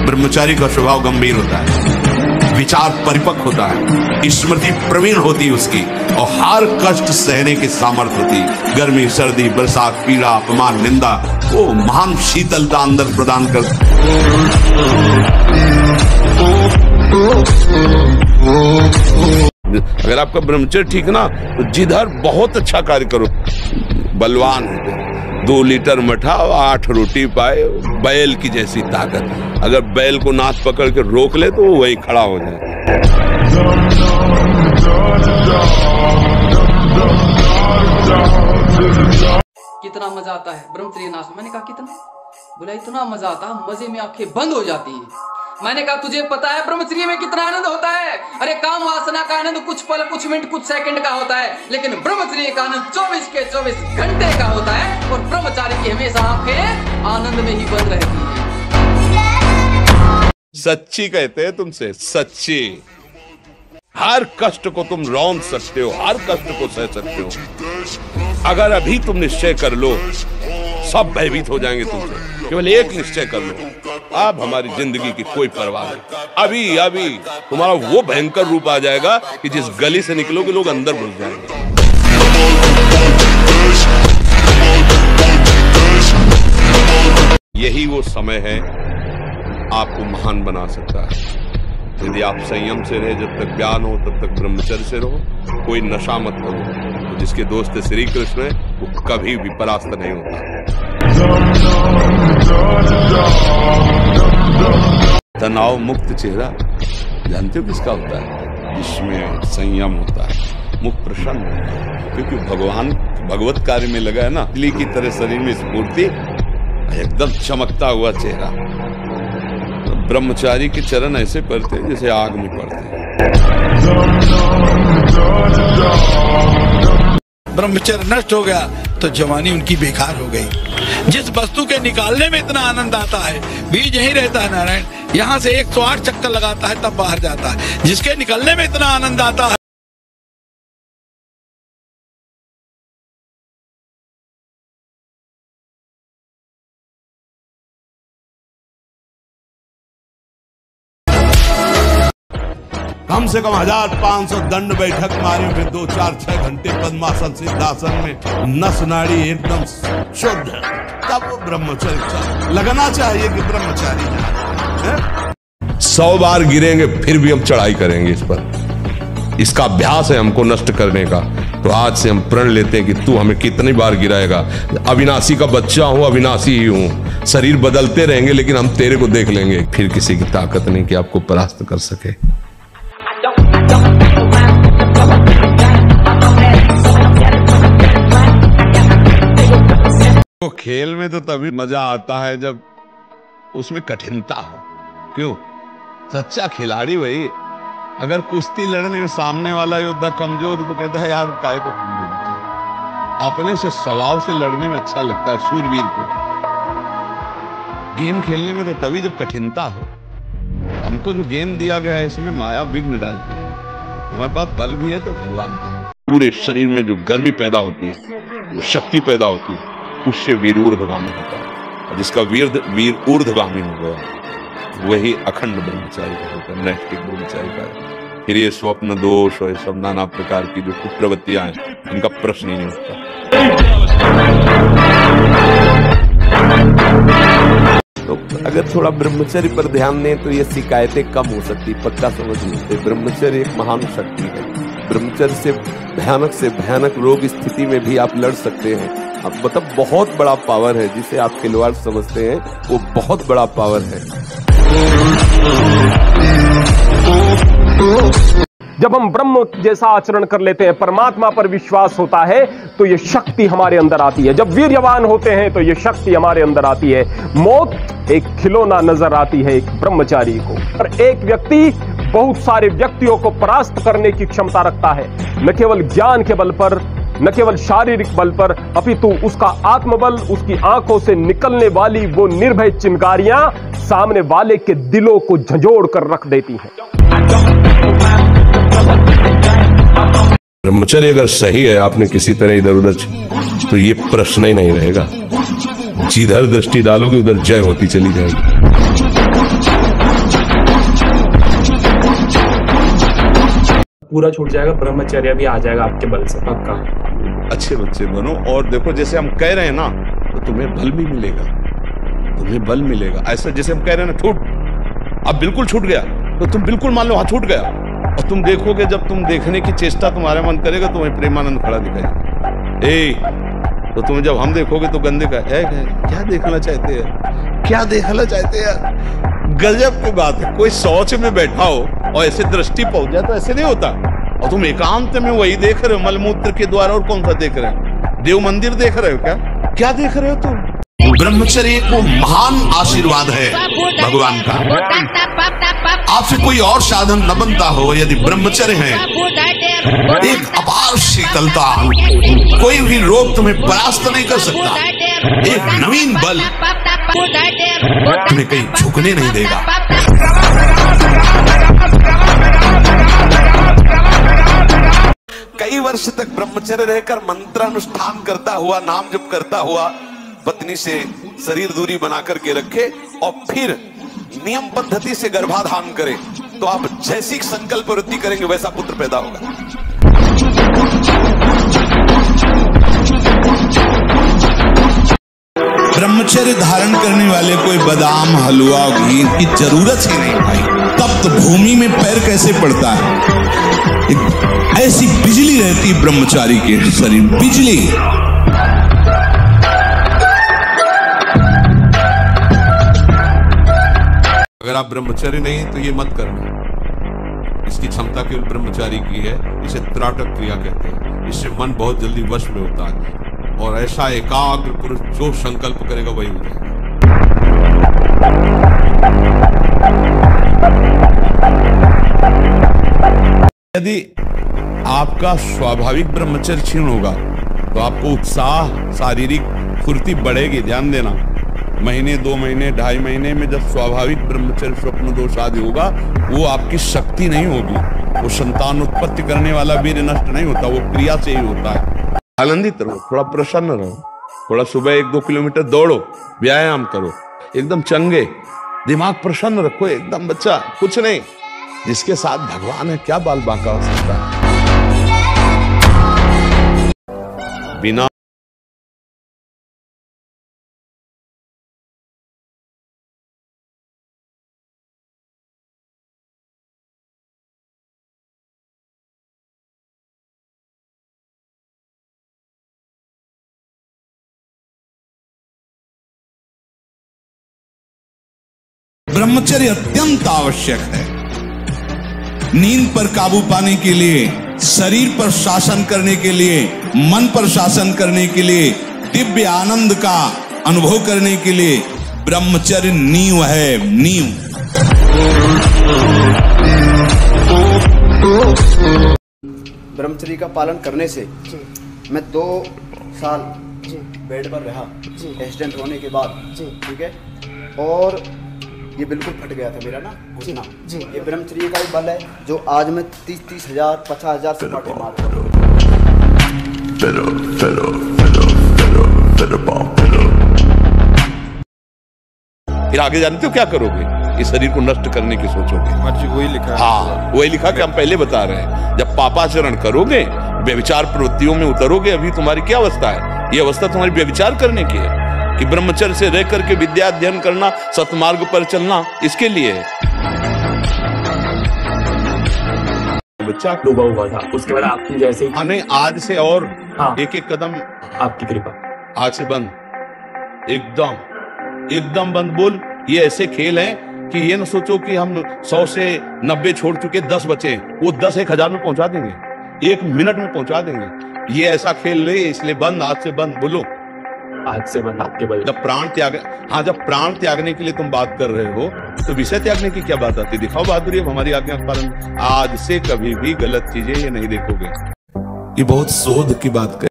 ब्रह्मचारी का स्वभाव गंभीर होता है, विचार परिपक्व होता है, स्मृति प्रवीण होती है उसकी, और हर कष्ट सहने की सामर्थ्य होती है। गर्मी, सर्दी, बरसात, पीड़ा, अपमान, निंदा, वो महान शीतलता अंदर प्रदान कर। अगर आपका ब्रह्मचर्य ठीक ना तो जिधर बहुत अच्छा कार्य करो। बलवान 2 लीटर मठा और 8 रोटी पाए, बैल की जैसी ताकत। अगर बैल को नाथ पकड़ के रोक ले तो वो वही खड़ा हो जाए। कितना मजा आता है ब्रह्मचर्य नाश में। मैंने कहा कितना? बोला इतना मजा आता है, मजे में आंखें बंद हो जाती है। मैंने कहा तुझे पता है ब्रह्मचर्य में कितना आनंद होता है? अरे काम वासना का आनंद कुछ पल, कुछ मिनट, कुछ सेकंड का होता है, लेकिन ब्रह्मचर्य का आनंद 24 के 24 घंटे का होता है। और ब्रह्मचारी की हमेशा आंखें आनंद में ही बंद रहती है। सच्ची कहते हैं तुमसे, सच्ची। हर कष्ट को तुम रौंद सकते हो, हर कष्ट को सह सकते हो। अगर अभी तुम निश्चय कर लो, सब भयभीत हो जाएंगे तुमसे। केवल एक निश्चय कर लो, अब हमारी जिंदगी की कोई परवाह नहीं। अभी तुम्हारा वो भयंकर रूप आ जाएगा कि जिस गली से निकलोगे लोग अंदर घुस जाएंगे। यही वो समय है आपको महान बना सकता है। यदि आप संयम से रहे, जब तक ज्ञान हो तब तक ब्रह्मचर्य से रहो, कोई नशा मत करो। तो जिसके दोस्त श्री कृष्ण है वो कभी भी परास्त नहीं होता। तनाव मुक्त चेहरा जानते हो किसका होता है? जिसमें संयम होता है, मुख प्रसन्न होता है, क्योंकि भगवान भगवत कार्य में लगा है ना। बिजली की तरह शरीर में स्फूर्ति, एकदम चमकता हुआ चेहरा। तो ब्रह्मचारी के चरण ऐसे पड़ते हैं जैसे आग में पड़ते हैं। ब्रह्मचर्य नष्ट हो गया तो जवानी उनकी बेकार हो गई। जिस वस्तु के निकालने में इतना आनंद आता है, बीज यहीं रहता है नारायण, यहाँ से 108 चक्कर लगाता है तब बाहर जाता है। जिसके निकलने में इतना आनंद आता है, कम से कम 1500 दंड बैठक मारी, फिर 2, 4, 6 घंटे पद्मासन सिद्धासन में नस नाड़ी एकदम शुद्ध, तब वो ब्रह्मचर्य लगना चाहिए कि ब्रह्मचारी है। 100 बार गिरेंगे फिर भी हम चढ़ाई करेंगे इस पर। इसका अभ्यास है हमको नष्ट करने का। तो आज से हम प्रण लेते हैं कि तू हमें कितनी बार गिराएगा। अविनाशी का बच्चा हूं, अविनाशी ही हूं। शरीर बदलते रहेंगे लेकिन हम तेरे को देख लेंगे। फिर किसी की ताकत नहीं कि आपको परास्त कर सके। तो खेल में तो तभी मजा आता है जब उसमें कठिनता हो। क्यों? सच्चा खिलाड़ी वही। अगर कुश्ती लड़ने में सामने वाला योद्धा कमजोर तो कहता है यार काय को अपने से स्वभाव से लड़ने में अच्छा लगता है शूरवीर को। गेम खेलने में तो तभी जब कठिनता हो। हमको जो गेम दिया गया है इसमें माया विघ्न डालती है। हमारे पास बल भी है तो भगवान पूरे शरीर में जो गर्मी पैदा होती है, जो शक्ति पैदा होती है, उससे वीर ऊर्ध्वगामी होता है। जिसका वीर ऊर्ध्वगामी हो गया वही अखंड ब्रह्मचारी का होता है, नैष्ठिक ब्रह्मचारी का। फिर ये स्वप्न दोष और सब नाना प्रकार की जो कुप्रवृत्तियां हैं, इनका प्रश्न ही नहीं उठता। तो अगर थोड़ा ब्रह्मचर्य पर ध्यान दें तो ये शिकायतें कम हो सकती, पक्का समझ लीजिए। ब्रह्मचर्य एक महान शक्ति है। ब्रह्मचर्य से भयानक रोग स्थिति में भी आप लड़ सकते हैं। अब मतलब बहुत बड़ा पावर है, जिसे आप खिलवाड़ समझते हैं वो बहुत बड़ा पावर है। जब हम ब्रह्म जैसा आचरण कर लेते हैं, परमात्मा पर विश्वास होता है, तो ये शक्ति हमारे अंदर आती है। जब वीर्यवान होते हैं तो ये शक्ति हमारे अंदर आती है। मौत एक खिलौना नजर आती है एक ब्रह्मचारी को। और एक व्यक्ति बहुत सारे व्यक्तियों को परास्त करने की क्षमता रखता है, न केवल ज्ञान के बल पर, न केवल शारीरिक बल पर, अपितु उसका आत्मबल, उसकी आंखों से निकलने वाली वो निर्भय चिंगारियां सामने वाले के दिलों को झंझोड़ कर रख देती हैं। ब्रह्मचर्य अगर सही है, आपने किसी तरह इधर उधर, तो ये प्रश्न ही नहीं रहेगा। जिधर दृष्टि डालोगे उधर जय होती चली जाएगी। पूरा छूट जाएगा, ब्रह्मचर्य भी आ जाएगा आपके बल से, पक्का। अच्छे बच्चे बनो। और देखो जैसे हम कह रहे हैं ना, तो तुम्हें बल भी मिलेगा, तुम्हें बल मिलेगा। ऐसा जैसे हम कह रहे हैं ना, छूट, अब बिल्कुल छूट गया, तो तुम बिल्कुल मान लो हाँ छूट गया। और तुम देखोगे, जब तुम देखने की चेष्टा तुम्हारा मन करेगा, तुम्हें प्रेमानंद खड़ा दिखाएगा। तो तुम्हें जब हम देखोगे तो गंदे का क्या देखना चाहते हैं, क्या देखना चाहते हैं। गजब की बात है, कोई शौच में बैठा हो और ऐसे दृष्टि पहुंच जाए तो ऐसे नहीं होता। और तुम एकांत में वही देख रहे हो, मलमूत्र के द्वारा। और कौन सा देख रहे हो? देव मंदिर देख रहे हो क्या? क्या देख रहे हो तुम? ब्रह्मचर्य को महान आशीर्वाद है भगवान का। आपसे कोई और साधन न बनता हो, यदि ब्रह्मचर्य है एक अपार शीतलता, कोई भी रोग तुम्हें परास्त नहीं कर सकता। एक नवीन बल तुम्हें कहीं झुकने नहीं देगा। कई वर्ष तक ब्रह्मचर्य रहकर मंत्रानुष्ठान करता हुआ, नाम जप करता हुआ पत्नी से शरीर दूरी बना करके रखे और फिर नियम पद्धति से गर्भाधान करे, तो आप जैसी संकल्प वृत्ति करेंगे वैसा पुत्र पैदा होगा। ब्रह्मचर्य धारण करने वाले कोई बादाम, हलवा, घी की जरूरत ही नहीं भाई। तप्त भूमि में पैर कैसे पड़ता है? ऐसी बिजली रहती ब्रह्मचारी के शरीर, बिजली। अगर आप ब्रह्मचर्य नहीं तो ये मत करना। इसकी क्षमता केवल ब्रह्मचारी की है। इसे त्राटक क्रिया कहते हैं। इससे मन बहुत जल्दी वश में होता है और ऐसा एकाग्र पुरुष जो संकल्प करेगा वही हो जाएगा। यदि आपका स्वाभाविक ब्रह्मचर्य क्षीण होगा तो आपको उत्साह, शारीरिक फुर्ती बढ़ेगी। ध्यान देना, महीने, 2 महीने, 2.5 महीने में जब स्वाभाविक ब्रह्मचर्य स्वप्न दोष आदि होगा, वो आपकी शक्ति नहीं होगी। वो संतान उत्पत्ति करने वाला वीर्य नष्ट नहीं होता, वो क्रिया से ही होता है। आनंदित रहो, थोड़ा प्रसन्न रहो, थोड़ा सुबह 1-2 किलोमीटर दौड़ो, व्यायाम करो, एकदम चंगे, दिमाग प्रसन्न रखो, एकदम बच्चा, कुछ नहीं। जिसके साथ भगवान है, क्या बाल बांका हो सकता है? बिना ब्रह्मचर्य अत्यंत आवश्यक है। नींद पर काबू पाने के लिए, शरीर पर शासन करने के लिए, मन पर शासन करने के लिए, दिव्य आनंद का अनुभव करने के लिए ब्रह्मचर्य नींव है, नींव। ब्रह्मचर्य का पालन करने से मैं 2 साल बेड पर रहा एक्सीडेंट होने के बाद, ठीक है, और ये बिल्कुल फट गया था मेरा ना घुटना। ये ब्रह्मचर्य का ही बल है जो आज मैं 30-30 हजार 50 हजार से पाटे मार रहा हूं। फिर आगे जानते हो क्या करोगे? इस शरीर को नष्ट करने की सोचोगे। वही लिखा है। हाँ, वही लिखा कि हम पहले बता रहे हैं। जब पापाचरण करोगे, व्यभिचार प्रवृत्तियों में उतरोगे, अभी तुम्हारी क्या अवस्था है? ये अवस्था तुम्हारी व्यभिचार करने की है कि ब्रह्मचर्य से रह करके विद्या अध्ययन करना, सतमार्ग पर चलना, इसके लिए है। बच्चा डूबा हुआ था, उसके बाद आपकी जैसे ही नहीं, आज से और एक कदम आपकी कृपा, आज से बंद, एकदम बंद। बोल, ये ऐसे खेल हैं कि ये न सोचो कि हम 100 से 90 छोड़ चुके, 10 बचे, वो 10 1000 में पहुंचा देंगे, 1 मिनट में पहुंचा देंगे। ये ऐसा खेल नहीं, इसलिए बंद, आज से बंद। बोलो, आज से बंद आपके बल। जब प्राण त्याग, हाँ, जब प्राण त्यागने के लिए तुम बात कर रहे हो तो विषय त्यागने की क्या बात आती? दिखाओ बहादुरी, अब हमारी आज्ञा का पालन। आज से कभी भी गलत चीजें ये नहीं देखोगे। ये बहुत शोध की बात कर